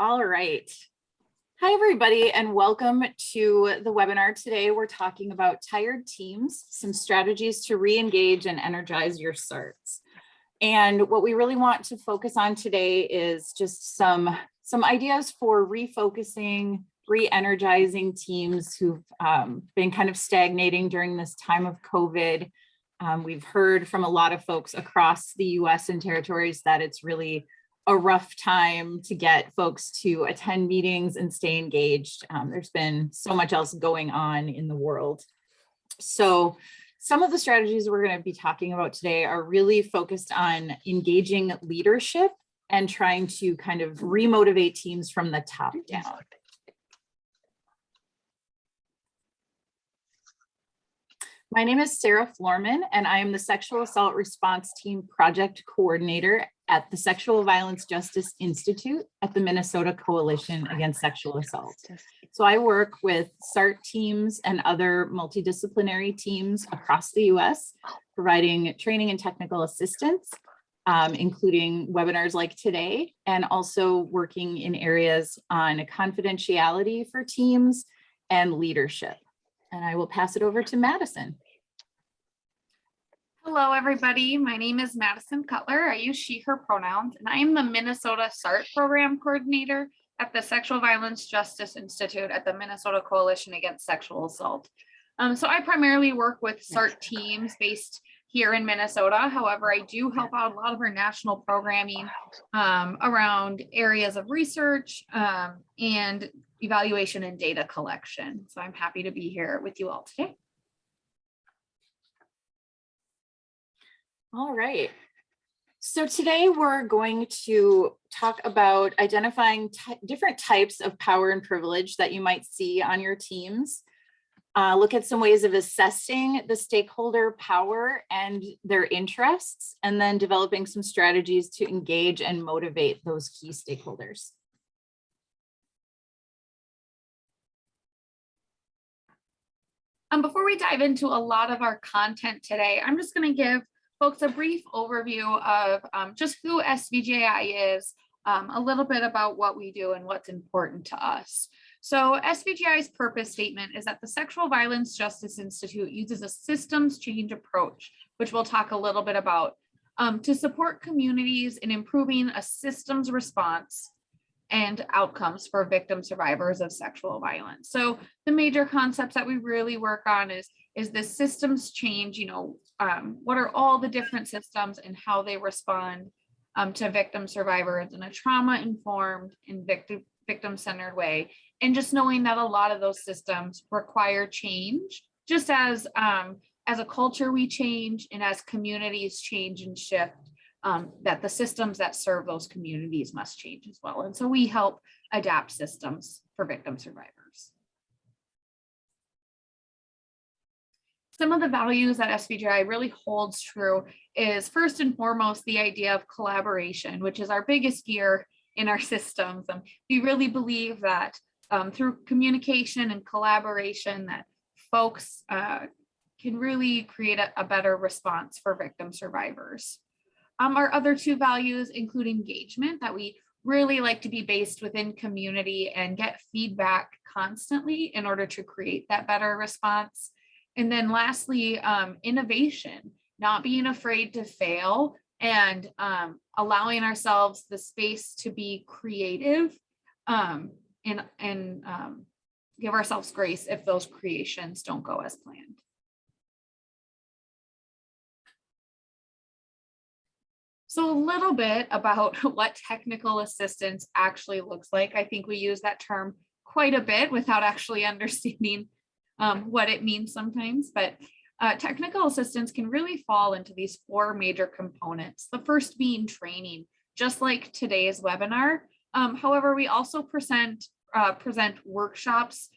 All right. Hi, everybody, and welcome to the webinar. Today, we're talking about tired teams, some strategies to re-engage and energize your SARTs. And what we really want to focus on today is just some ideas for refocusing, re-energizing teams who've been kind of stagnating during this time of COVID. We've heard from a lot of folks across the US and territories that it's really a rough time to get folks to attend meetings and stay engaged. There's been so much else going on in the world. So some of the strategies we're going to be talking about today are really focused on engaging leadership and trying to kind of remotivate teams from the top down. My name is Sarah Florman, and I am the Sexual Assault Response Team Project Coordinator at the Sexual Violence Justice Institute at the Minnesota Coalition Against Sexual Assault. So I work with SART teams and other multidisciplinary teams across the US, providing training and technical assistance, including webinars like today, and also working in areas on confidentiality for teams and leadership. And I will pass it over to Madison. Hello, everybody. My name is Madison Cutler. I use she, her pronouns, and I am the Minnesota SART program coordinator at the Sexual Violence Justice Institute at the Minnesota Coalition Against Sexual Assault. So I primarily work with SART teams based here in Minnesota. However, I do help out a lot of our national programming around areas of research and evaluation and data collection. So I'm happy to be here with you all today. All right. So today we're going to talk about identifying different types of power and privilege that you might see on your teams. Look at some ways of assessing the stakeholder power and their interests, and then developing some strategies to engage and motivate those key stakeholders. Before we dive into a lot of our content today, I'm just going to give folks a brief overview of just who SVJI is, a little bit about what we do and what's important to us. So SVJI's purpose statement is that the Sexual Violence Justice Institute uses a systems change approach, which we'll talk a little bit about, to support communities in improving a systems response and outcomes for victim survivors of sexual violence. So the major concepts that we really work on is this systems change, what are all the different systems and how they respond to victim survivors in a trauma-informed and victim-centered way. And just knowing that a lot of those systems require change, just as a culture we change and as communities change and shift, that the systems that serve those communities must change as well. And so we help adapt systems for victim survivors. Some of the values that SVJI really holds true is first and foremost the idea of collaboration, which is our biggest gear in our systems. We really believe that through communication and collaboration that folks can really create a better response for victim survivors. Our other two values include engagement, that we really like to be based within community and get feedback constantly in order to create that better response. And then lastly, innovation, not being afraid to fail and allowing ourselves the space to be creative and give ourselves grace if those creations don't go as planned. So a little bit about what technical assistance actually looks like. I think we use that term quite a bit without actually understanding what it means sometimes, but technical assistance can really fall into these four major components. The first being training, just like today's webinar. However, we also present workshops,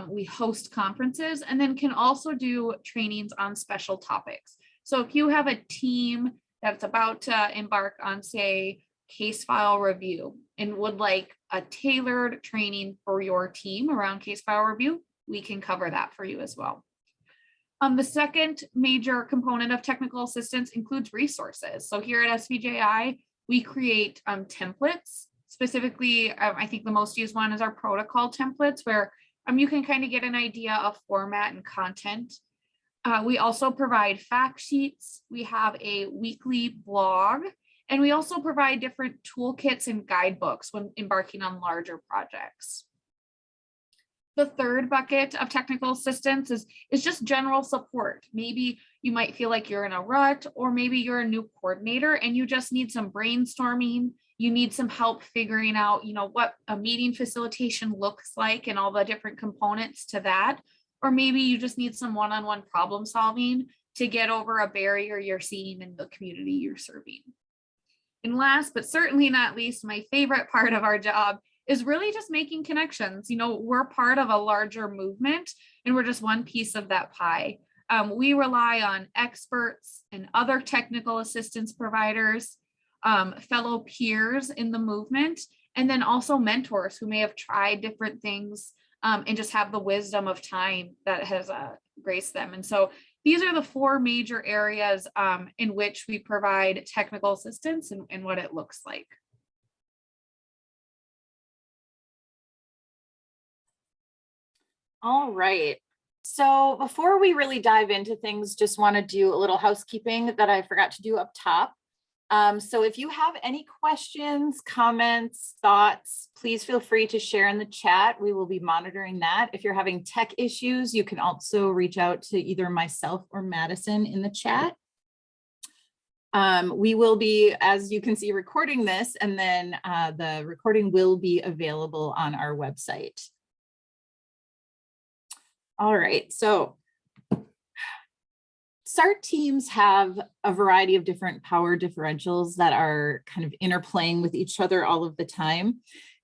we host conferences, and then can also do trainings on special topics. So if you have a team that's about to embark on, say, case file review and would like a tailored training for your team around case file review, we can cover that for you as well. The second major component of technical assistance includes resources. So here at SVJI, we create templates Specifically, I think the most used one is our protocol templates, where you can kind of get an idea of format and content. We also provide fact sheets. We have a weekly blog, and we also provide different toolkits and guidebooks when embarking on larger projects. The third bucket of technical assistance is just general support. Maybe you might feel like you're in a rut, or maybe you're a new coordinator and you just need some brainstorming. You need some help figuring out, what a meeting facilitation looks like and all the different components to that. Or maybe you just need some one-on-one problem solving to get over a barrier you're seeing in the community you're serving. And last, but certainly not least, my favorite part of our job is really just making connections. We're part of a larger movement, and we're just one piece of that pie. We rely on experts and other technical assistance providers, fellow peers in the movement, and then also mentors who may have tried different things and just have the wisdom of time that has graced them. And so these are the four major areas in which we provide technical assistance and what it looks like. All right. So before we really dive into things, just want to do a little housekeeping that I forgot to do up top. So if you have any questions, comments, thoughts, please feel free to share in the chat. We will be monitoring that. If you're having tech issues, you can also reach out to either myself or Madison in the chat. We will be, as you can see, recording this, and then the recording will be available on our website. All right, so SART teams have a variety of different power differentials that are kind of interplaying with each other all of the time.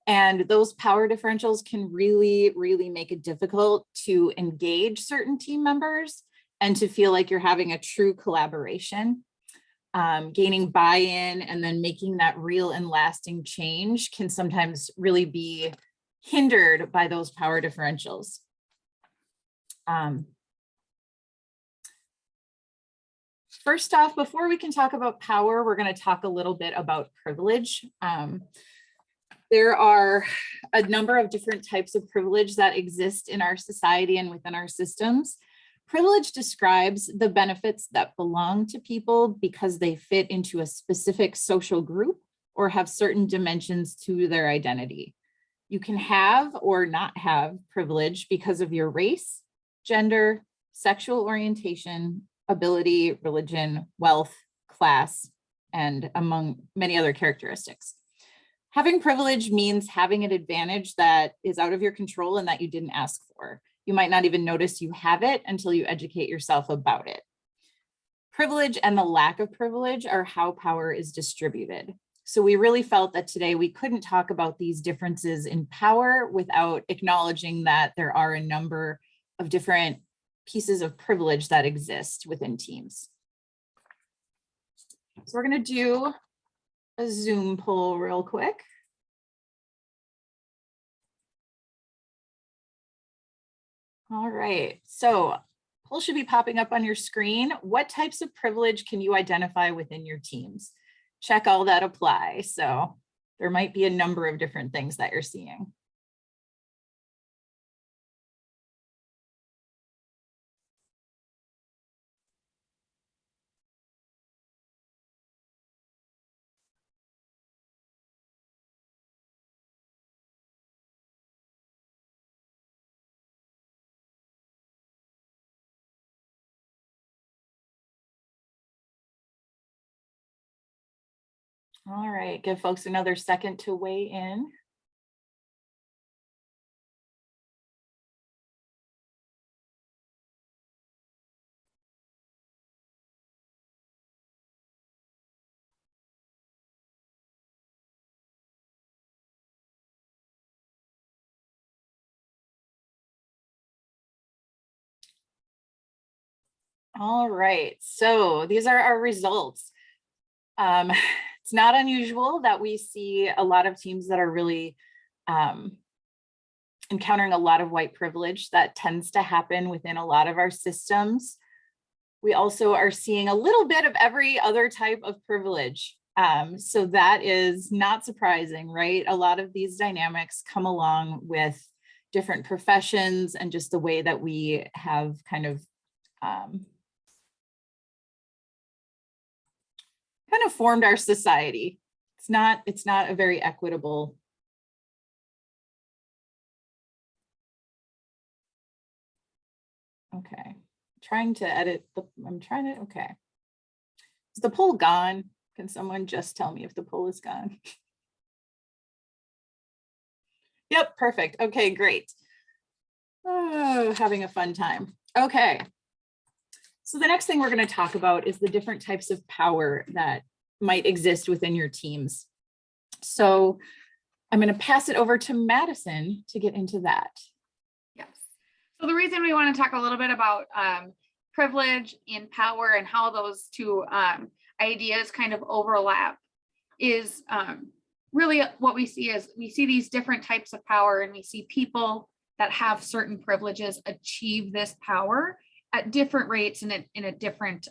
And those power differentials can really, really make it difficult to engage certain team members and to feel like you're having a true collaboration. Gaining buy-in and then making that real and lasting change can sometimes really be hindered by those power differentials. First off, before we can talk about power, we're going to talk a little bit about privilege. There are a number of different types of privilege that exist in our society and within our systems. Privilege describes the benefits that belong to people because they fit into a specific social group or have certain dimensions to their identity. You can have or not have privilege because of your race, gender, sexual orientation, ability, religion, wealth, class, and among many other characteristics. Having privilege means having an advantage that is out of your control and that you didn't ask for. You might not even notice you have it until you educate yourself about it. Privilege and the lack of privilege are how power is distributed. So we really felt that today we couldn't talk about these differences in power without acknowledging that there are a number of different pieces of privilege that exist within teams. So we're going to do a Zoom poll real quick. All right, so poll should be popping up on your screen. What types of privilege can you identify within your teams? Check all that apply. So there might be a number of different things that you're seeing. All right, give folks another second to weigh in. All right, so these are our results. It's not unusual that we see a lot of teams that are really encountering a lot of white privilege. That tends to happen within a lot of our systems. We also are seeing a little bit of every other type of privilege. So that is not surprising, right? A lot of these dynamics come along with different professions and just the way that we have kind of formed our society. It's not a very equitable. Okay, trying to edit okay. Is the poll gone? Can someone just tell me if the poll is gone? Yep, perfect. Okay, great. Oh, having a fun time. Okay. So the next thing we're going to talk about is the different types of power that might exist within your teams. So I'm going to pass it over to Madison to get into that. Yes. So the reason we want to talk a little bit about privilege and power and how those two ideas kind of overlap is really what we see is we see these different types of power, and we see people that have certain privileges achieve this power at different rates and in a different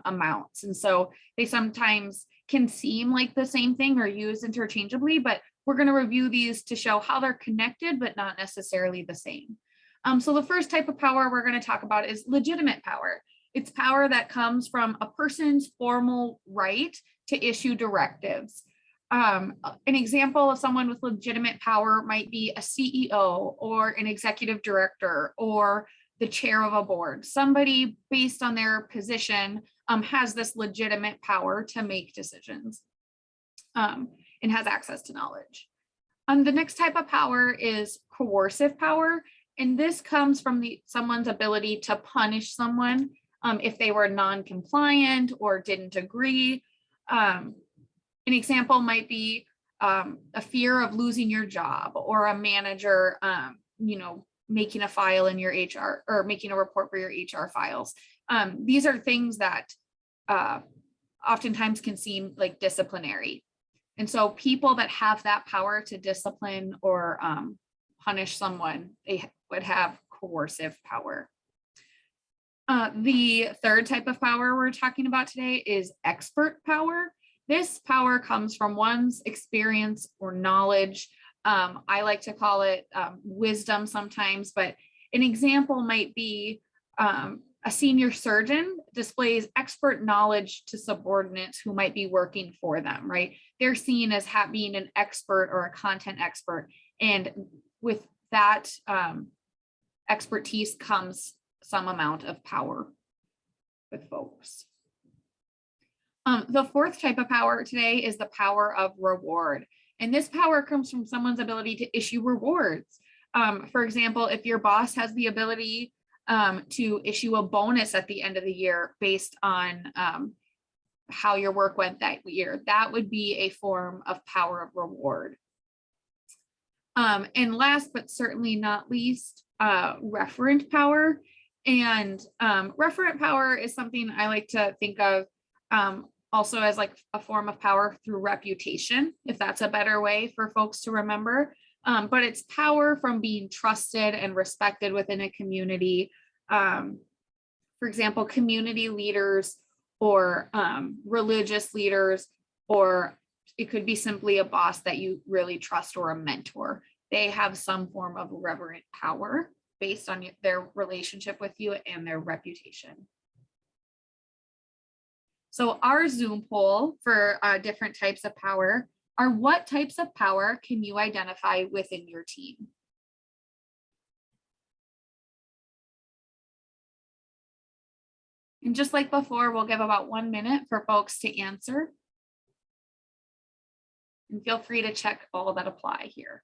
amounts. And so they sometimes can seem like the same thing or used interchangeably, but we're going to review these to show how they're connected, but not necessarily the same. So the first type of power we're going to talk about is legitimate power. It's power that comes from a person's formal right to issue directives. An example of someone with legitimate power might be a CEO or an executive director or the chair of a board. Somebody based on their position has this legitimate power to make decisions and has access to knowledge. The next type of power is coercive power. And this comes from someone's ability to punish someone if they were non-compliant or didn't agree. An example might be a fear of losing your job, or a manager, making a file in your HR or making a report for your HR files. These are things that oftentimes can seem like disciplinary. And so people that have that power to discipline or punish someone, they would have coercive power. The third type of power we're talking about today is expert power. This power comes from one's experience or knowledge. I like to call it wisdom sometimes, but an example might be a senior surgeon displays expert knowledge to subordinates who might be working for them, right? They're seen as being an expert or a content expert. And with that expertise comes some amount of power with folks. The fourth type of power today is the power of reward. And this power comes from someone's ability to issue rewards. For example, if your boss has the ability to issue a bonus at the end of the year based on how your work went that year, that would be a form of power of reward. And last, but certainly not least, referent power. And referent power is something I like to think of also as like a form of power through reputation, if that's a better way for folks to remember. But it's power from being trusted and respected within a community. For example, community leaders or religious leaders, or it could be simply a boss that you really trust or a mentor. They have some form of reverent power based on their relationship with you and their reputation. So our Zoom poll for different types of power are: what types of power can you identify within your team? And just like before, we'll give about 1 minute for folks to answer. And feel free to check all that apply here.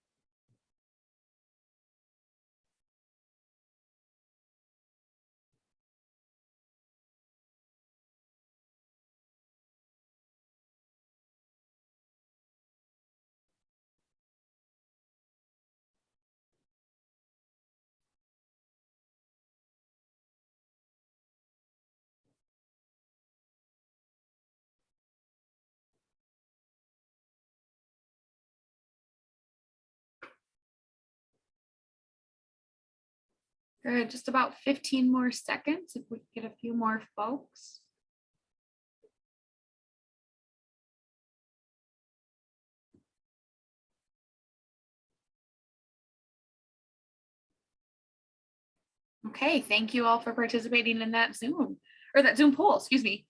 Good, just about 15 more seconds if we get a few more folks. Okay, thank you all for participating in that Zoom poll, excuse me.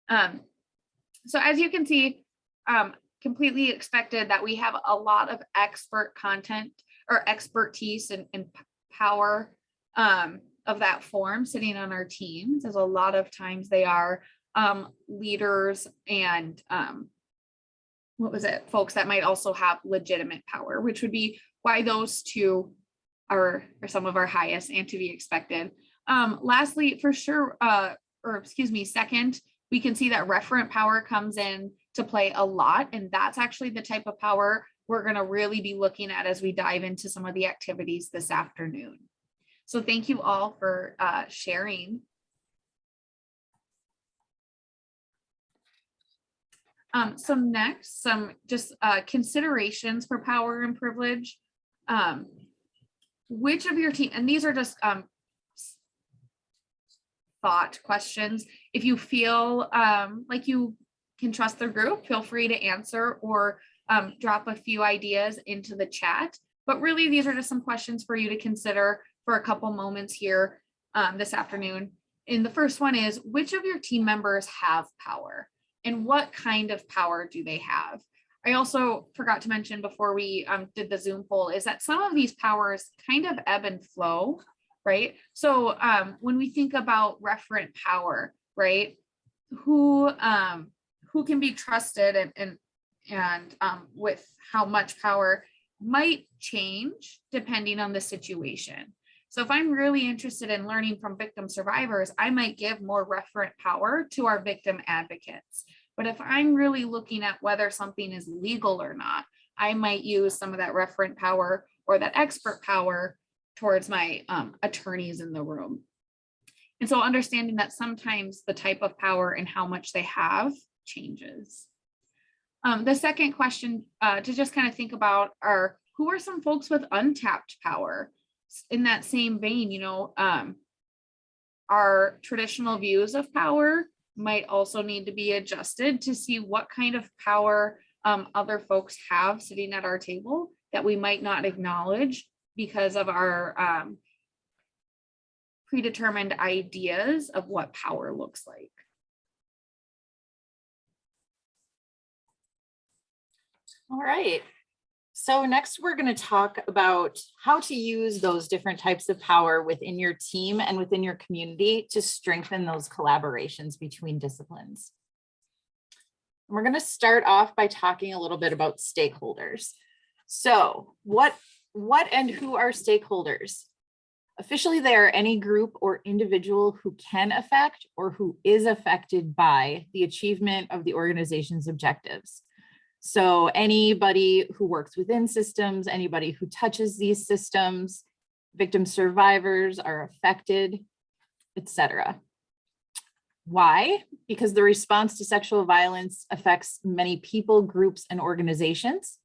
So as you can see, completely expected that we have a lot of expert content or expertise and power of that form sitting on our teams, as a lot of times they are leaders and folks that might also have legitimate power, which would be why those two are some of our highest and to be expected. Lastly, for sure, second, we can see that referent power comes in to play a lot, and that's actually the type of power we're going to really be looking at as we dive into some of the activities this afternoon. So thank you all for sharing. So next, some just considerations for power and privilege. Which of your team, and these are just thought questions. If you feel like you can trust the group, feel free to answer or drop a few ideas into the chat. But really, these are just some questions for you to consider for a couple moments here this afternoon. And the first one is, which of your team members have power? And what kind of power do they have? I also forgot to mention before we did the Zoom poll is that some of these powers kind of ebb and flow, right? So when we think about referent power, right, who can be trusted and with how much power might change depending on the situation. So if I'm really interested in learning from victim survivors, I might give more referent power to our victim advocates. But if I'm really looking at whether something is legal or not, I might use some of that referent power or that expert power towards my attorneys in the room. And so understanding that sometimes the type of power and how much they have changes. The second question to just kind of think about are, who are some folks with untapped power? In that same vein, you know, our traditional views of power might also need to be adjusted to see what kind of power other folks have sitting at our table that we might not acknowledge because of our predetermined ideas of what power looks like. All right. So next we're going to talk about how to use those different types of power within your team and within your community to strengthen those collaborations between disciplines. And we're going to start off by talking a little bit about stakeholders. So what and who are stakeholders? Officially, they are any group or individual who can affect or who is affected by the achievement of the organization's objectives. So anybody who works within systems, anybody who touches these systems, victim survivors are affected, etc. Why? Because the response to sexual violence affects many people, groups, and organizations.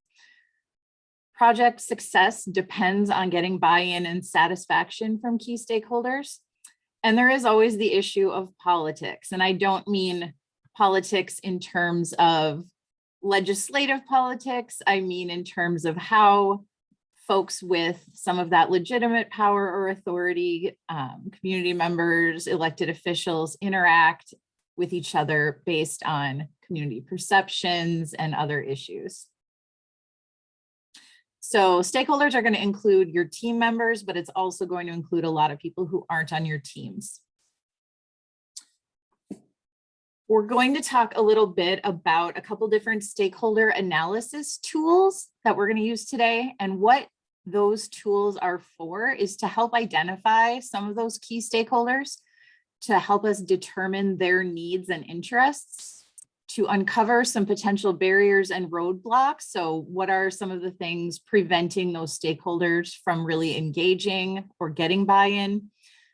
Project success depends on getting buy-in and satisfaction from key stakeholders. And there is always the issue of politics. And I don't mean politics in terms of legislative politics. I mean in terms of how folks with some of that legitimate power or authority, community members, elected officials interact with each other based on community perceptions and other issues. So stakeholders are going to include your team members, but it's also going to include a lot of people who aren't on your teams. We're going to talk a little bit about a couple different stakeholder analysis tools that we're going to use today. And what those tools are for is to help identify some of those key stakeholders, to help us determine their needs and interests, to uncover some potential barriers and roadblocks. So what are some of the things preventing those stakeholders from really engaging or getting buy-in?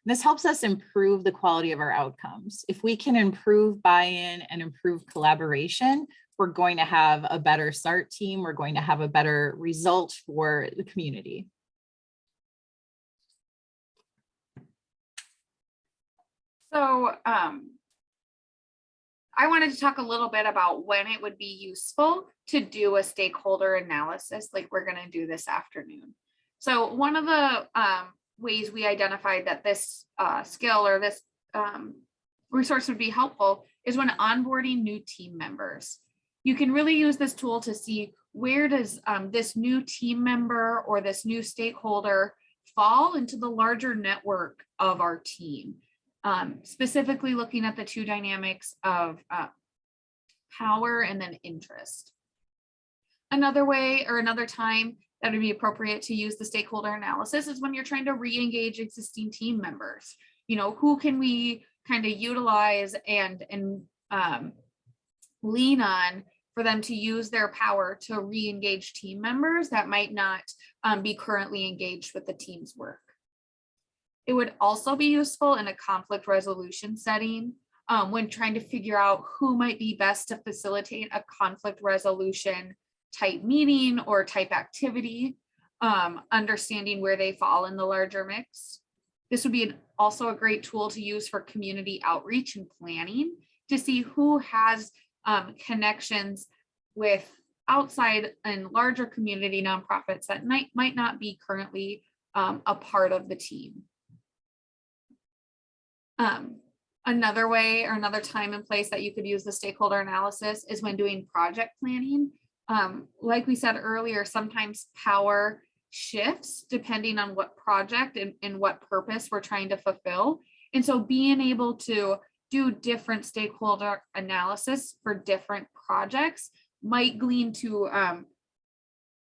This helps us improve the quality of our outcomes. If we can improve buy-in and improve collaboration, we're going to have a better SART team. We're going to have a better result for the community. So I wanted to talk a little bit about when it would be useful to do a stakeholder analysis like we're going to do this afternoon. So one of the ways we identified that this skill or this resource would be helpful is when onboarding new team members. You can really use this tool to see where does this new team member or this new stakeholder fall into the larger network of our team. Specifically looking at the two dynamics of power and then interest. Another way or another time that would be appropriate to use the stakeholder analysis is when you're trying to re-engage existing team members. You know, who can we kind of utilize and lean on for them to use their power to re-engage team members that might not be currently engaged with the team's work. It would also be useful in a conflict resolution setting when trying to figure out who might be best to facilitate a conflict resolution type meeting or type activity, understanding where they fall in the larger mix. This would be also a great tool to use for community outreach and planning to see who has connections with outside and larger community nonprofits that might not be currently a part of the team. Another way or another time and place that you could use the stakeholder analysis is when doing project planning. Like we said earlier, sometimes power shifts depending on what project and what purpose we're trying to fulfill. And so being able to do different stakeholder analysis for different projects might glean to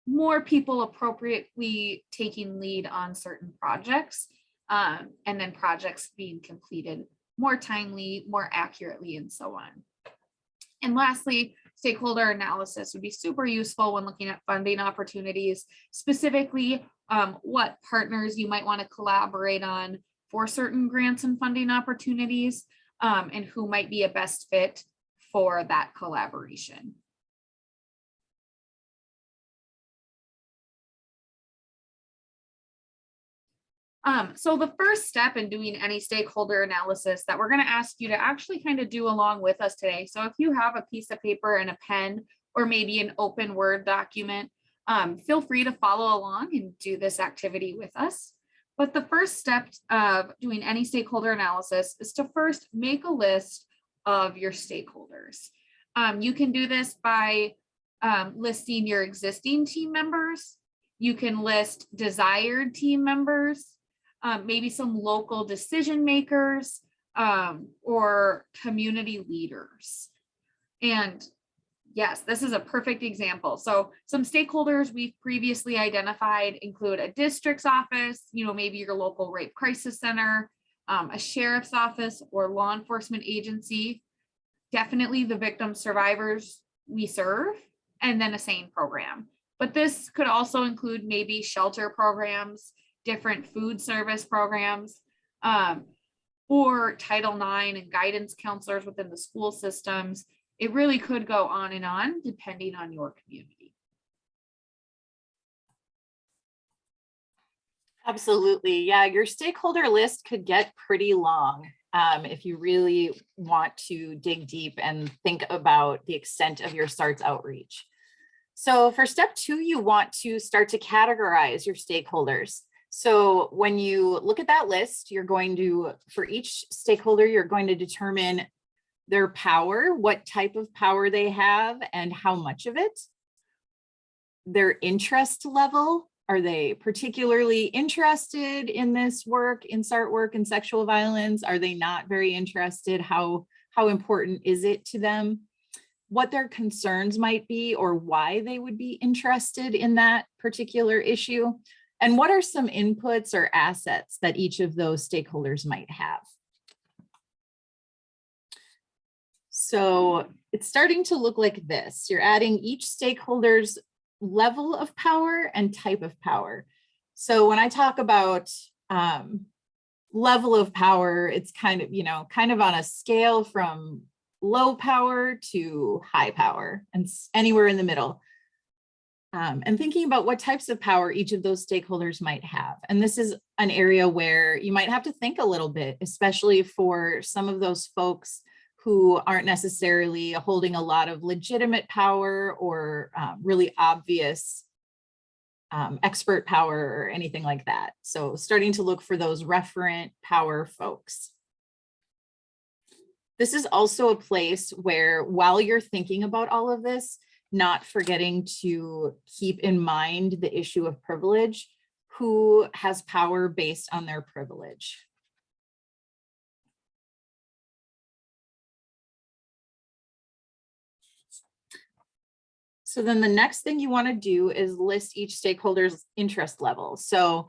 more people appropriately taking lead on certain projects, and then projects being completed more timely, more accurately, and so on. And lastly, stakeholder analysis would be super useful when looking at funding opportunities, specifically what partners you might want to collaborate on for certain grants and funding opportunities, and who might be a best fit for that collaboration. So the first step in doing any stakeholder analysis that we're going to ask you to actually kind of do along with us today. So if you have a piece of paper and a pen, or maybe an open Word document, feel free to follow along and do this activity with us. But the first step of doing any stakeholder analysis is to first make a list of your stakeholders. You can do this by listing your existing team members. You can list desired team members. Maybe some local decision makers or community leaders. And yes, this is a perfect example. So some stakeholders we've previously identified include a district's office, you know, maybe your local rape crisis center, a sheriff's office or law enforcement agency, definitely the victim survivors we serve, and then a SANE program. But this could also include maybe shelter programs, different food service programs, or Title IX and guidance counselors within the school systems. It really could go on and on depending on your community. Absolutely. Yeah, your stakeholder list could get pretty long if you really want to dig deep and think about the extent of your SART's outreach. So for step 2, you want to start to categorize your stakeholders. So when you look at that list, you're going to, for each stakeholder, you're going to determine their power, what type of power they have and how much of it, their interest level. Are they particularly interested in this work, in SART work and sexual violence? Are they not very interested? How important is it to them? What their concerns might be or why they would be interested in that particular issue? And what are some inputs or assets that each of those stakeholders might have? So it's starting to look like this. You're adding each stakeholder's level of power and type of power. So when I talk about level of power, it's kind of on a scale from low power to high power and anywhere in the middle. And thinking about what types of power each of those stakeholders might have. And this is an area where you might have to think a little bit, especially for some of those folks who aren't necessarily holding a lot of legitimate power or really obvious expert power or anything like that. So starting to look for those referent power folks. This is also a place where, while you're thinking about all of this, not forgetting to keep in mind the issue of privilege. Who has power based on their privilege? So then the next thing you want to do is list each stakeholder's interest level. So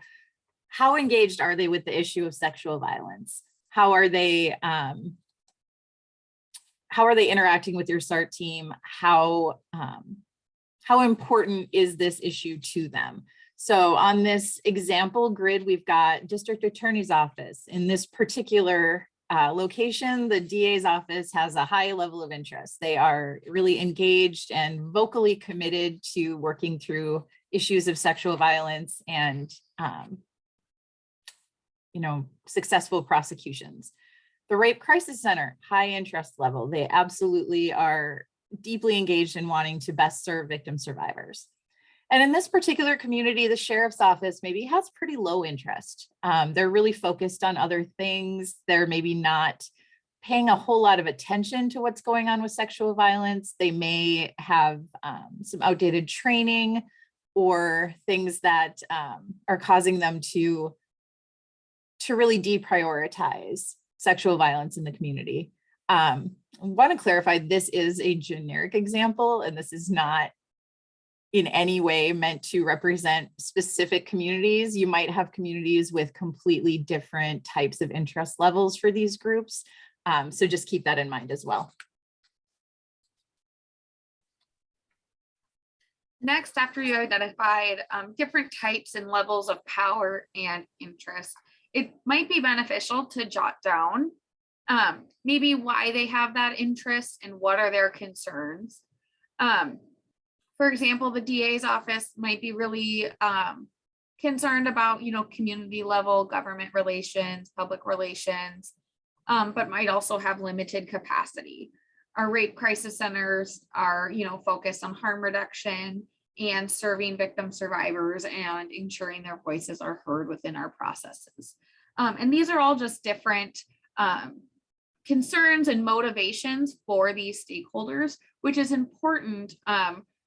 how engaged are they with the issue of sexual violence? How are they interacting with your SART team? How important is this issue to them? So on this example grid, we've got district attorney's office. In this particular location, the DA's office has a high level of interest. They are really engaged and vocally committed to working through issues of sexual violence and successful prosecutions. The Rape Crisis Center, high interest level. They absolutely are deeply engaged in wanting to best serve victim survivors. And in this particular community, the sheriff's office maybe has pretty low interest. They're really focused on other things. They're maybe not paying a whole lot of attention to what's going on with sexual violence. They may have some outdated training or things that are causing them to really deprioritize sexual violence in the community. I want to clarify, this is a generic example, and this is not in any way meant to represent specific communities. You might have communities with completely different types of interest levels for these groups. So just keep that in mind as well. Next, after you identified different types and levels of power and interest, it might be beneficial to jot down maybe why they have that interest and what are their concerns. For example, the DA's office might be really concerned about, community level government relations, public relations, but might also have limited capacity. Our rape crisis centers are, focused on harm reduction and serving victim survivors and ensuring their voices are heard within our processes. And these are all just different concerns and motivations for these stakeholders, which is important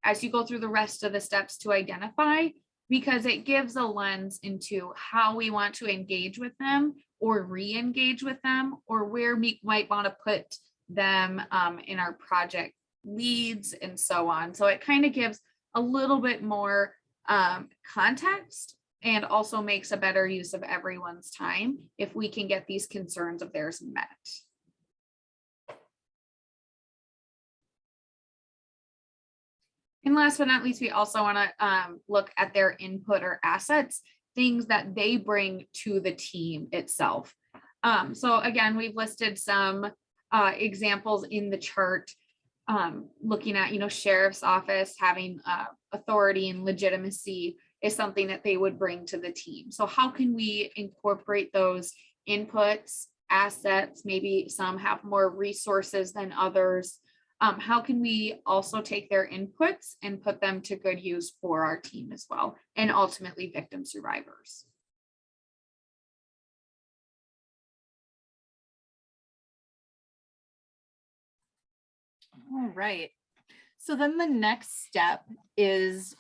as you go through the rest of the steps to identify, because it gives a lens into how we want to engage with them or re-engage with them, or where we might want to put them in our project leads and so on. So it kind of gives a little bit more context and also makes a better use of everyone's time if we can get these concerns of theirs met. And last but not least, we also want to look at their input or assets, things that they bring to the team itself. So again, we've listed some examples in the chart, looking at, sheriff's office having authority and legitimacy is something that they would bring to the team. So how can we incorporate those inputs, assets? Maybe some have more resources than others. How can we also take their inputs and put them to good use for our team as well, and ultimately victim survivors? All right. So then the next step is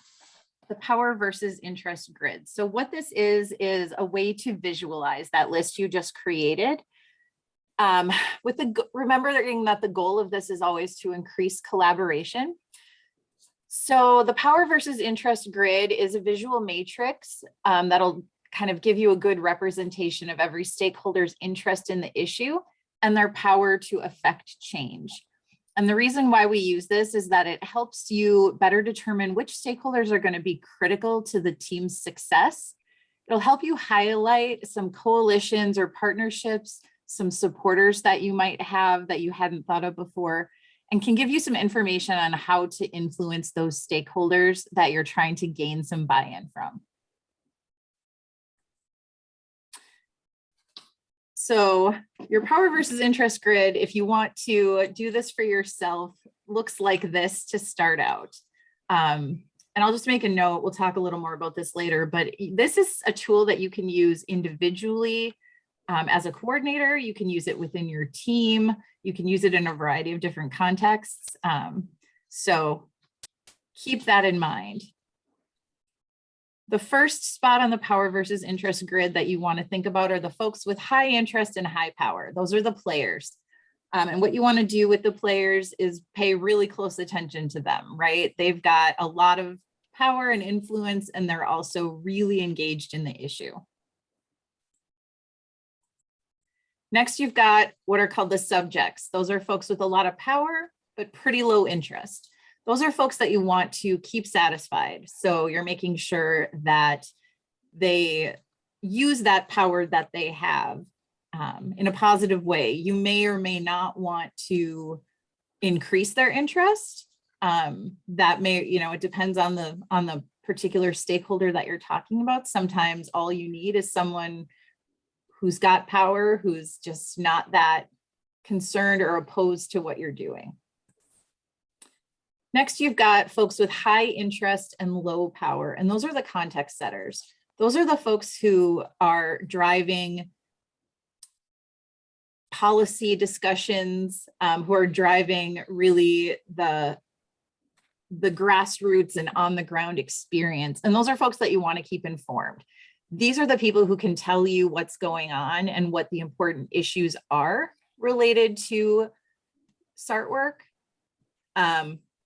the power versus interest grid. So what this is a way to visualize that list you just created. Remembering that the goal of this is always to increase collaboration. So the power versus interest grid is a visual matrix that'll kind of give you a good representation of every stakeholder's interest in the issue and their power to affect change. And the reason why we use this is that it helps you better determine which stakeholders are going to be critical to the team's success. It'll help you highlight some coalitions or partnerships, some supporters that you might have that you hadn't thought of before, and can give you some information on how to influence those stakeholders that you're trying to gain some buy-in from. So your power versus interest grid, if you want to do this for yourself, looks like this to start out. and I'll just make a note, we'll talk a little more about this later, but this is a tool that you can use individually as a coordinator. You can use it within your team. You can use it in a variety of different contexts. So keep that in mind. The first spot on the power versus interest grid that you want to think about are the folks with high interest and high power. Those are the players. And what you want to do with the players is pay really close attention to them, right? They've got a lot of power and influence, and they're also really engaged in the issue. Next, you've got what are called the subjects. Those are folks with a lot of power, but pretty low interest. Those are folks that you want to keep satisfied. So you're making sure that they use that power that they have in a positive way. You may or may not want to increase their interest. That may, it depends on the particular stakeholder that you're talking about. Sometimes all you need is someone who's got power, who's just not that concerned or opposed to what you're doing. Next, you've got folks with high interest and low power, and those are the context setters. Those are the folks who are driving policy discussions, who are driving really the grassroots and on the ground experience. And those are folks that you want to keep informed. These are the people who can tell you what's going on and what the important issues are related to SART work.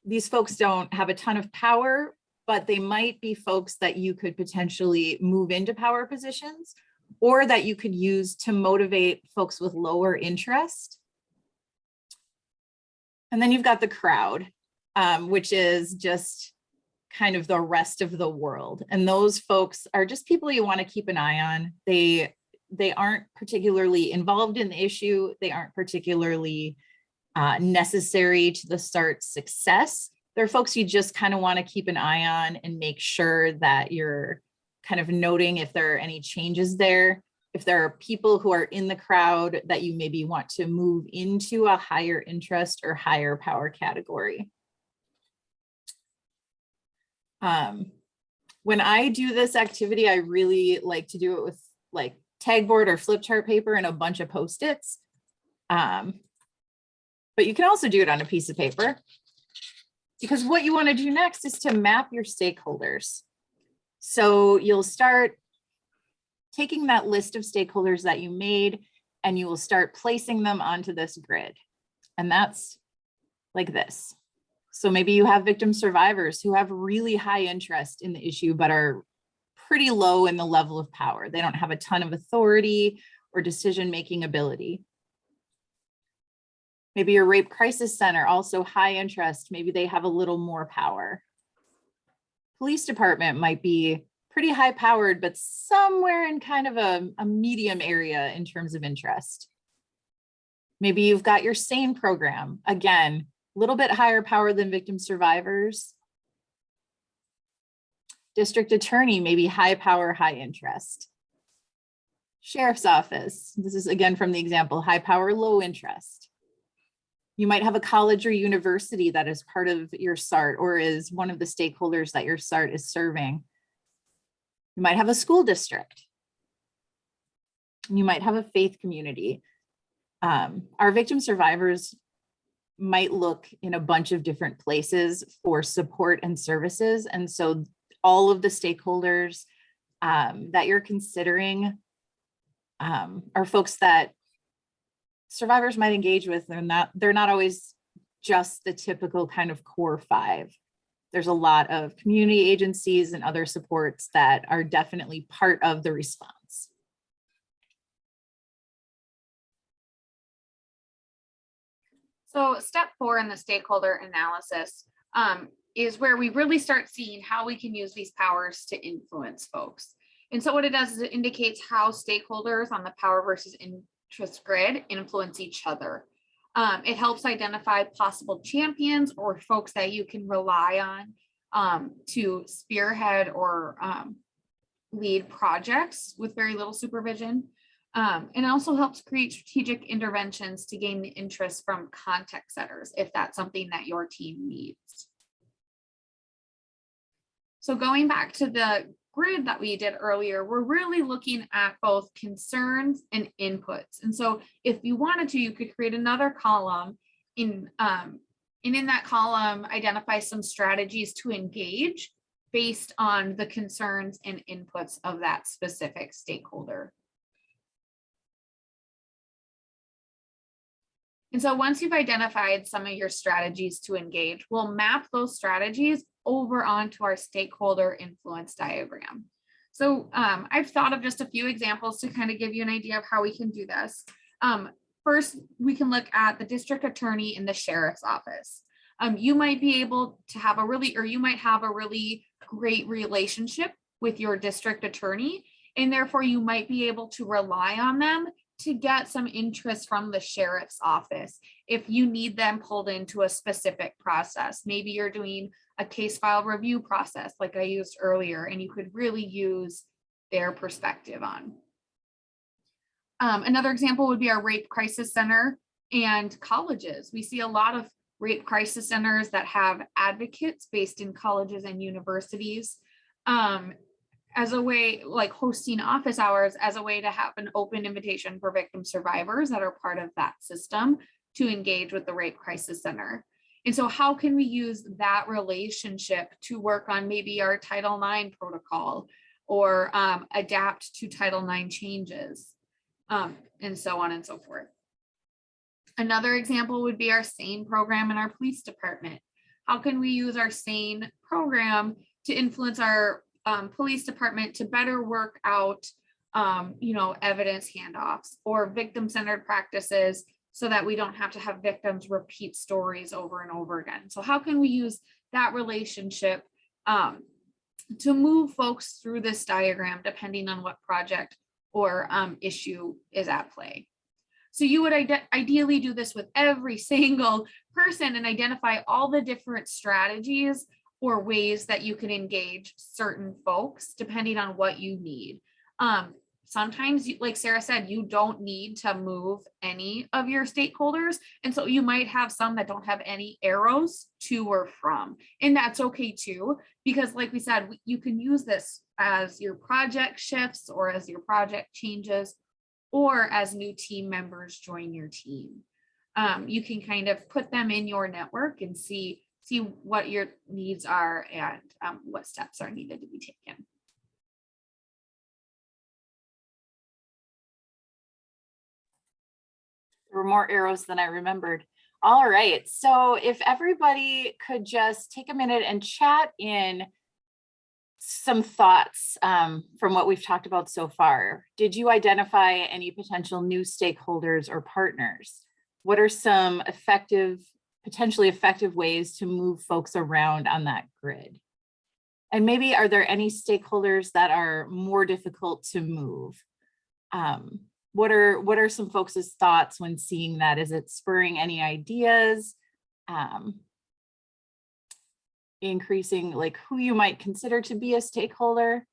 These folks don't have a ton of power, but they might be folks that you could potentially move into power positions, or that you could use to motivate folks with lower interest. And then you've got the crowd, which is just kind of the rest of the world. And those folks are just people you want to keep an eye on. They aren't particularly involved in the issue. They aren't particularly necessary to the SART success. They're folks you just kind of want to keep an eye on and make sure that you're kind of noting if there are any changes there. If there are people who are in the crowd that you maybe want to move into a higher interest or higher power category. When I do this activity, I really like to do it with like tag board or flip chart paper and a bunch of Post-its. But you can also do it on a piece of paper, because what you want to do next is to map your stakeholders. So you'll start taking that list of stakeholders that you made, and you will start placing them onto this grid. And that's like this. So maybe you have victim survivors who have really high interest in the issue, but are pretty low in the level of power. They don't have a ton of authority or decision-making ability. Maybe your rape crisis center, also high interest. Maybe they have a little more power. Police department might be pretty high powered, but somewhere in kind of a medium area in terms of interest. Maybe you've got your SANE program. Again, a little bit higher power than victim survivors. District attorney, maybe high power, high interest. Sheriff's office. This is again from the example, high power, low interest. You might have a college or university that is part of your SART or is one of the stakeholders that your SART is serving. You might have a school district. You might have a faith community. Our victim survivors might look in a bunch of different places for support and services. And so all of the stakeholders that you're considering are folks that survivors might engage with. They're not always just the typical kind of core five. There's a lot of community agencies and other supports that are definitely part of the response. So step 4 in the stakeholder analysis is where we really start seeing how we can use these powers to influence folks. And so what it does is it indicates how stakeholders on the power versus interest grid influence each other. It helps identify possible champions or folks that you can rely on to spearhead or lead projects with very little supervision. And it also helps create strategic interventions to gain the interest from context setters if that's something that your team needs. So going back to the grid that we did earlier, we're really looking at both concerns and inputs. And so if you wanted to, you could create another column and in that column, identify some strategies to engage based on the concerns and inputs of that specific stakeholder. And so once you've identified some of your strategies to engage, we'll map those strategies over onto our stakeholder influence diagram. So I've thought of just a few examples to kind of give you an idea of how we can do this. First, we can look at the district attorney in the sheriff's office. You might be able to have you might have a really great relationship with your district attorney, and therefore you might be able to rely on them to get some interest from the sheriff's office if you need them pulled into a specific process. Maybe you're doing a case file review process like I used earlier, and you could really use their perspective on. Another example would be our rape crisis center and colleges. We see a lot of rape crisis centers that have advocates based in colleges and universities as a way, like hosting office hours as a way to have an open invitation for victim survivors that are part of that system to engage with the rape crisis center. And so how can we use that relationship to work on maybe our Title IX protocol or adapt to Title IX changes and so on and so forth. Another example would be our SANE program in our police department. How can we use our SANE program to influence our police department to better work out, evidence handoffs or victim-centered practices so that we don't have to have victims repeat stories over and over again. So how can we use that relationship to move folks through this diagram depending on what project or issue is at play? So you would ideally do this with every single person and identify all the different strategies or ways that you can engage certain folks depending on what you need. Sometimes, like Sarah said, you don't need to move any of your stakeholders. And so you might have some that don't have any arrows to or from. And that's okay too, because like we said, you can use this as your project shifts or as your project changes or as new team members join your team. You can kind of put them in your network and see what your needs are and what steps are needed to be taken. There were more arrows than I remembered. All right, so if everybody could just take a minute and chat in some thoughts from what we've talked about so far. Did you identify any potential new stakeholders or partners? What are some potentially effective ways to move folks around on that grid? And maybe are there any stakeholders that are more difficult to move? What are some folks' thoughts when seeing that? Is it spurring any ideas? Increasing like who you might consider to be a stakeholder?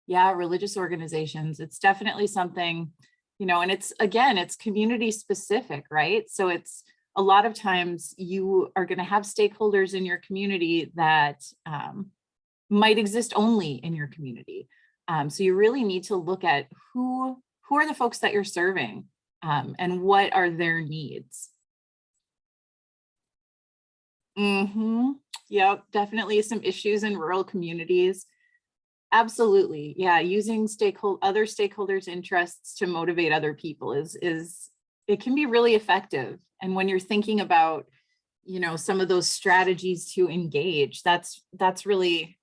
Yeah, religious organizations. It's definitely something, and it's community specific, right? So it's a lot of times you are going to have stakeholders in your community that might exist only in your community. So you really need to look at who are the folks that you're serving and what are their needs. Yep, definitely some issues in rural communities. Absolutely. Yeah, using other stakeholders' interests to motivate other people is it can be really effective. And when you're thinking about, some of those strategies to engage, that's really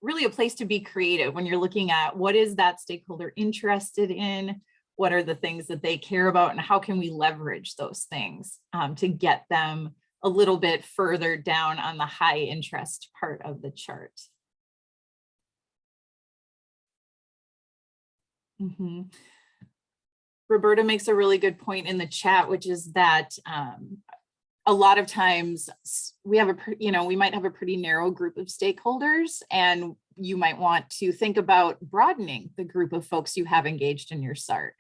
really a place to be creative when you're looking at what is that stakeholder interested in, what are the things that they care about, and how can we leverage those things to get them a little bit further down on the high interest part of the chart. Roberta makes a really good point in the chat, which is that a lot of times we might have a pretty narrow group of stakeholders, and you might want to think about broadening the group of folks you have engaged in your SART.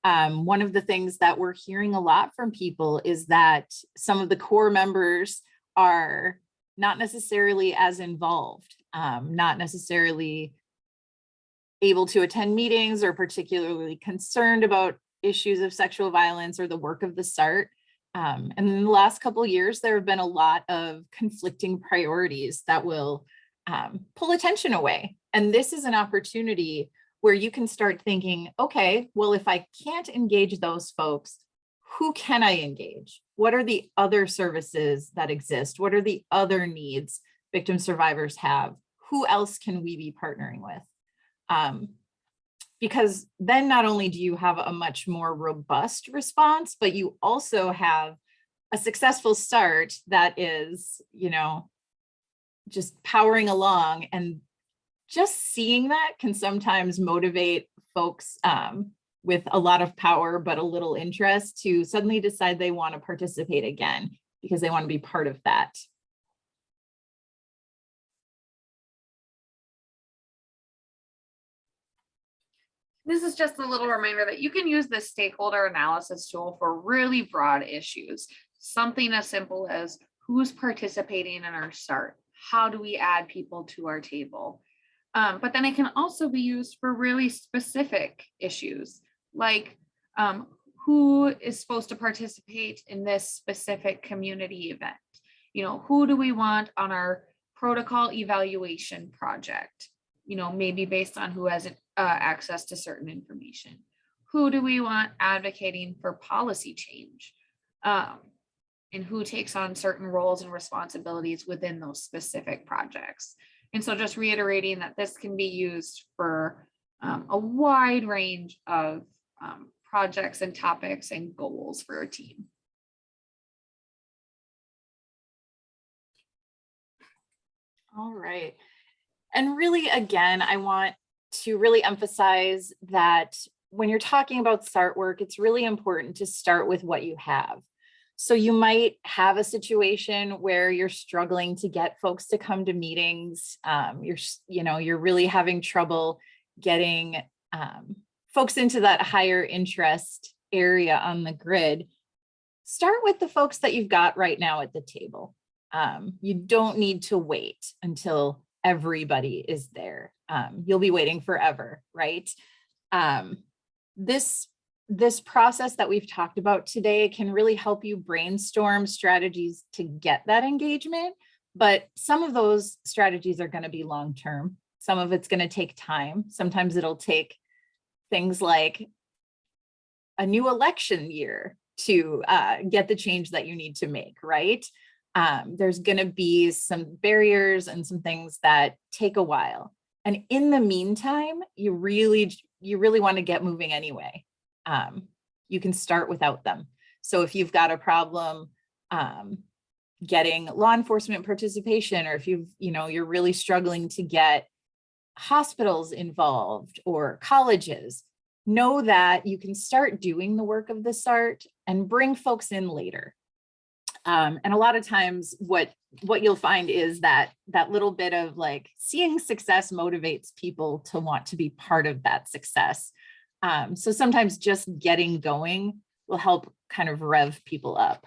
One of the things that we're hearing a lot from people is that some of the core members are not necessarily as involved, not necessarily able to attend meetings or particularly concerned about issues of sexual violence or the work of the SART. And in the last couple of years, there have been a lot of conflicting priorities that will pull attention away. And this is an opportunity where you can start thinking, okay, well, if I can't engage those folks, who can I engage? What are the other services that exist? What are the other needs victim survivors have? Who else can we be partnering with? Because then not only do you have a much more robust response, but you also have a successful SART that is, you know, just powering along. And just seeing that can sometimes motivate folks with a lot of power, but a little interest to suddenly decide they want to participate again because they want to be part of that. This is just a little reminder that you can use this stakeholder analysis tool for really broad issues. Something as simple as who's participating in our SART? How do we add people to our table? But then it can also be used for really specific issues, like who is supposed to participate in this specific community event? You know, who do we want on our protocol evaluation project? You know, maybe based on who has access to certain information. Who do we want advocating for policy change? And who takes on certain roles and responsibilities within those specific projects. And so just reiterating that this can be used for a wide range of projects and topics and goals for a team. All right. And really, again, I want to really emphasize that when you're talking about SART work, it's really important to start with what you have. So you might have a situation where you're struggling to get folks to come to meetings. You're really having trouble getting folks into that higher interest area on the grid. Start with the folks that you've got right now at the table. You don't need to wait until everybody is there. You'll be waiting forever, right? This process that we've talked about today can really help you brainstorm strategies to get that engagement, but some of those strategies are going to be long-term. Some of it's going to take time. Sometimes it'll take things like a new election year to get the change that you need to make, right? There's going to be some barriers and some things that take a while. And in the meantime, you really want to get moving anyway. You can start without them. So if you've got a problem getting law enforcement participation, or if you're really struggling to get hospitals involved or colleges, know that you can start doing the work of the SART and bring folks in later. And a lot of times what you'll find is that little bit of like seeing success motivates people to want to be part of that success. So sometimes just getting going will help kind of rev people up.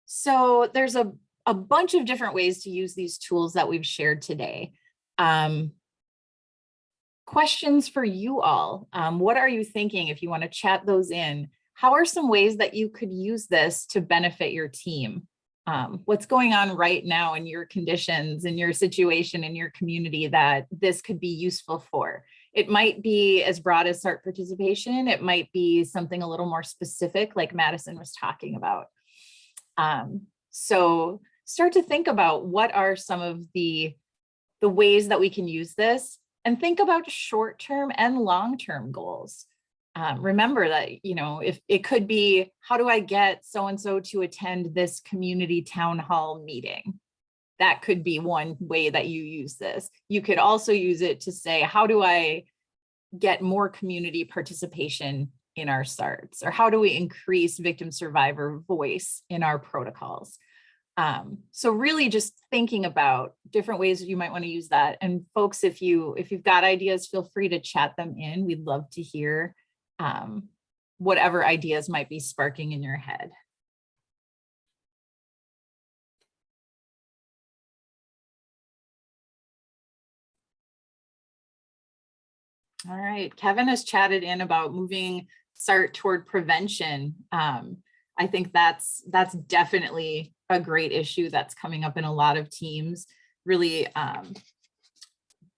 So there's a bunch of different ways to use these tools that we've shared today. Questions for you all. What are you thinking if you want to chat those in? How are some ways that you could use this to benefit your team? What's going on right now in your conditions, in your situation, in your community that this could be useful for? It might be as broad as SART participation. It might be something a little more specific like Madison was talking about. So start to think about what are some of the ways that we can use this, and think about short-term and long-term goals. Remember that, if it could be, how do I get so-and-so to attend this community town hall meeting? That could be one way that you use this. You could also use it to say, how do I get more community participation in our SARTs? Or how do we increase victim survivor voice in our protocols? So really just thinking about different ways you might want to use that. And folks, if you've got ideas, feel free to chat them in. We'd love to hear whatever ideas might be sparking in your head. All right, Kevin has chatted in about moving SART toward prevention. I think that's definitely a great issue that's coming up in a lot of teams. Really,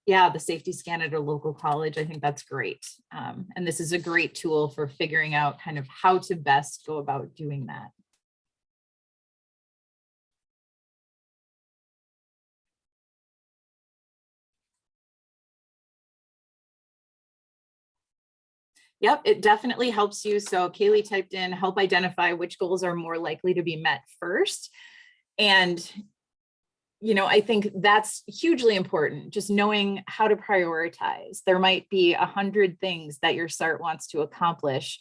yeah, the safety scan at a local college, I think that's great. And this is a great tool for figuring out kind of how to best go about doing that. Yep, it definitely helps you. So Kaylee typed in, help identify which goals are more likely to be met first. And, I think that's hugely important, just knowing how to prioritize. There might be 100 things that your SART wants to accomplish.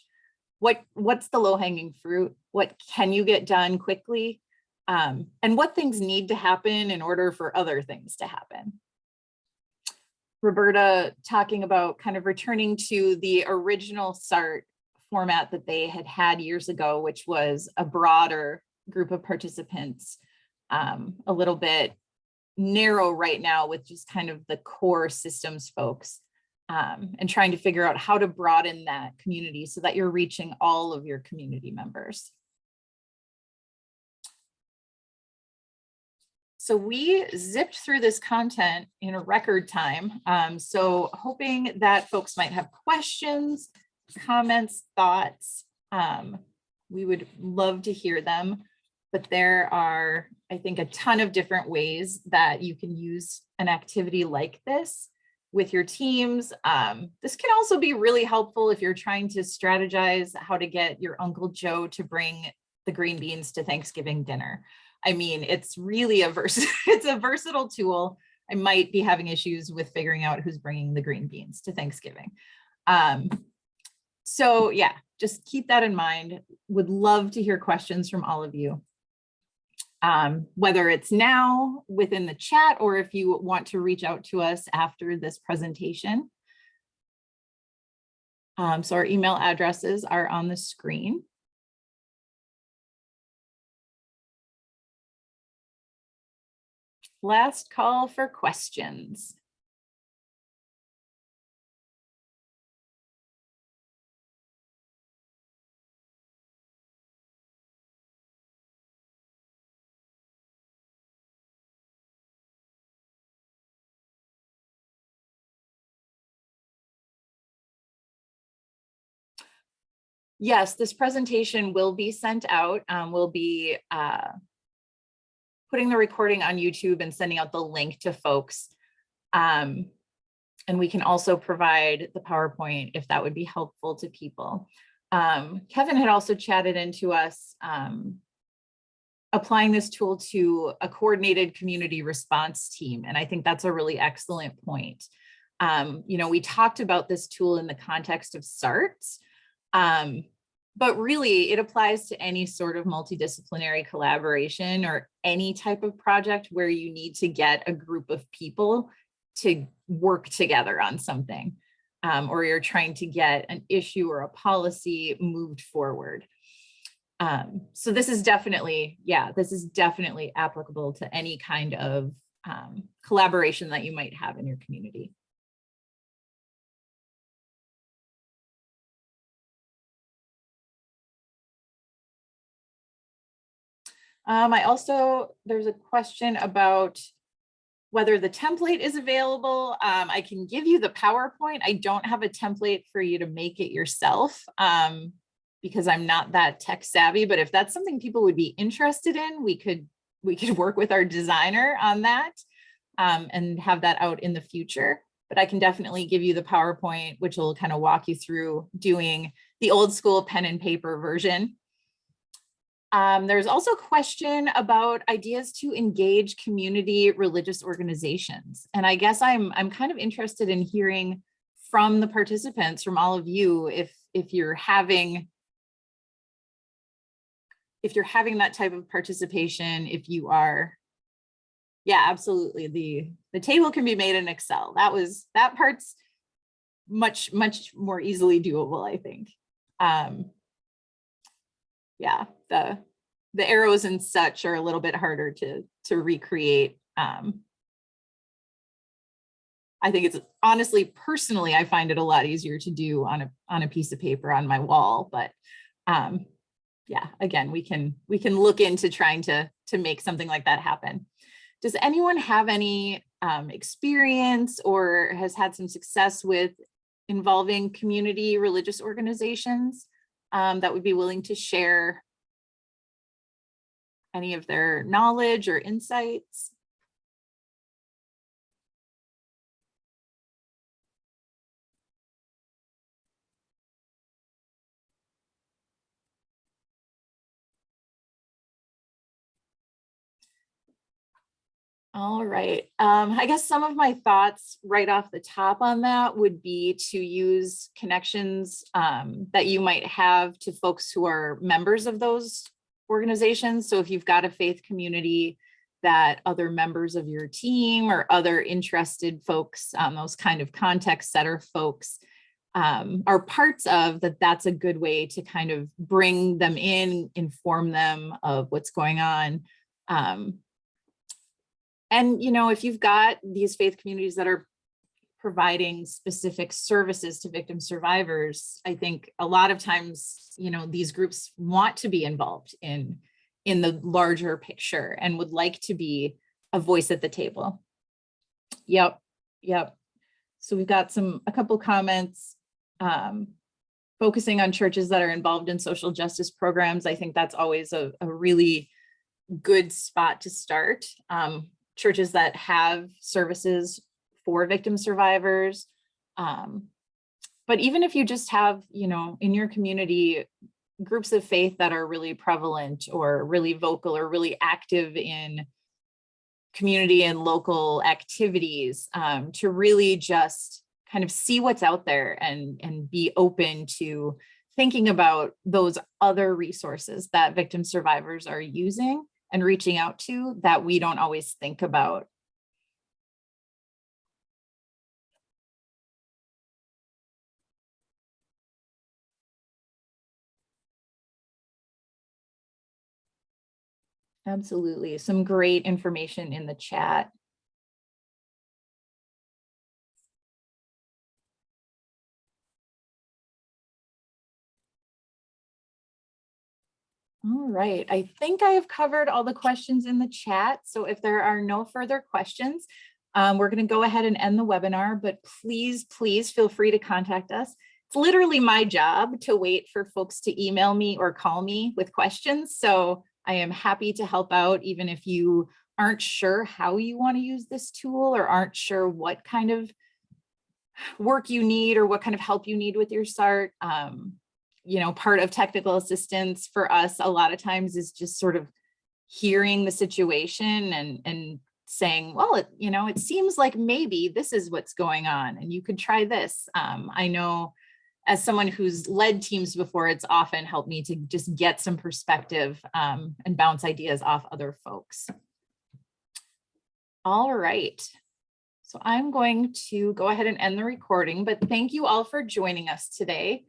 What's the low-hanging fruit? What can you get done quickly? And what things need to happen in order for other things to happen? Roberta talking about kind of returning to the original SART format that they had years ago, which was a broader group of participants, a little bit narrow right now with just kind of the core systems folks, and trying to figure out how to broaden that community so that you're reaching all of your community members. So we zipped through this content in a record time. So hoping that folks might have questions, comments, thoughts. We would love to hear them, but there are, I think, a ton of different ways that you can use an activity like this with your teams. This can also be really helpful if you're trying to strategize how to get your Uncle Joe to bring the green beans to Thanksgiving dinner. I mean, it's really it's a versatile tool. I might be having issues with figuring out who's bringing the green beans to Thanksgiving. So yeah, just keep that in mind. Would love to hear questions from all of you. Whether it's now within the chat or if you want to reach out to us after this presentation. So our email addresses are on the screen. Last call for questions. Yes, this presentation will be sent out. We'll be putting the recording on YouTube and sending out the link to folks. And we can also provide the PowerPoint if that would be helpful to people. Kevin had also chatted into us applying this tool to a coordinated community response team. And I think that's a really excellent point. We talked about this tool in the context of SARTs, but really it applies to any sort of multidisciplinary collaboration or any type of project where you need to get a group of people to work together on something, or you're trying to get an issue or a policy moved forward. So this is definitely, this is definitely applicable to any kind of collaboration that you might have in your community. There's a question about whether the template is available. I can give you the PowerPoint. I don't have a template for you to make it yourself because I'm not that tech savvy, but if that's something people would be interested in, we could work with our designer on that and have that out in the future. But I can definitely give you the PowerPoint, which will kind of walk you through doing the old school pen and paper version. There's also a question about ideas to engage community religious organizations. And I guess I'm kind of interested in hearing from the participants, from all of you, if you're having that type of participation, if you are, absolutely. The table can be made in Excel. That part's much more easily doable, I think. Yeah, the arrows and such are a little bit harder to recreate. I think it's honestly, personally, I find it a lot easier to do on a piece of paper on my wall, but yeah, again, we can look into trying to make something like that happen. Does anyone have any experience or has had some success with involving community religious organizations that would be willing to share any of their knowledge or insights? All right. I guess some of my thoughts right off the top on that would be to use connections that you might have to folks who are members of those organizations. So if you've got a faith community that other members of your team or other interested folks, those kind of context setter folks are parts of, that's a good way to kind of bring them in, inform them of what's going on. And, you know, if you've got these faith communities that are providing specific services to victim survivors, I think a lot of times, you know, these groups want to be involved in the larger picture and would like to be a voice at the table. Yep. So we've got a couple comments focusing on churches that are involved in social justice programs. I think that's always a really good spot to start. Churches that have services for victim survivors. But even if you just have, you know, in your community, groups of faith that are really prevalent or really vocal or really active in community and local activities, to really just kind of see what's out there and be open to thinking about those other resources that victim survivors are using and reaching out to that we don't always think about. Absolutely. Some great information in the chat. All right, I think I have covered all the questions in the chat. So if there are no further questions, we're going to go ahead and end the webinar, but please feel free to contact us. It's literally my job to wait for folks to email me or call me with questions. So I am happy to help out, even if you aren't sure how you want to use this tool or aren't sure what kind of work you need or what kind of help you need with your SART. You know, part of technical assistance for us a lot of times is just sort of hearing the situation and saying, well, it seems like maybe this is what's going on and you could try this. I know as someone who's led teams before, it's often helped me to just get some perspective and bounce ideas off other folks. All right. So I'm going to go ahead and end the recording, but thank you all for joining us today.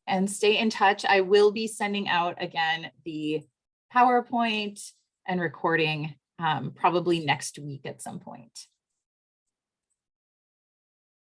And stay in touch. I will be sending out again the PowerPoint and recording probably next week at some point.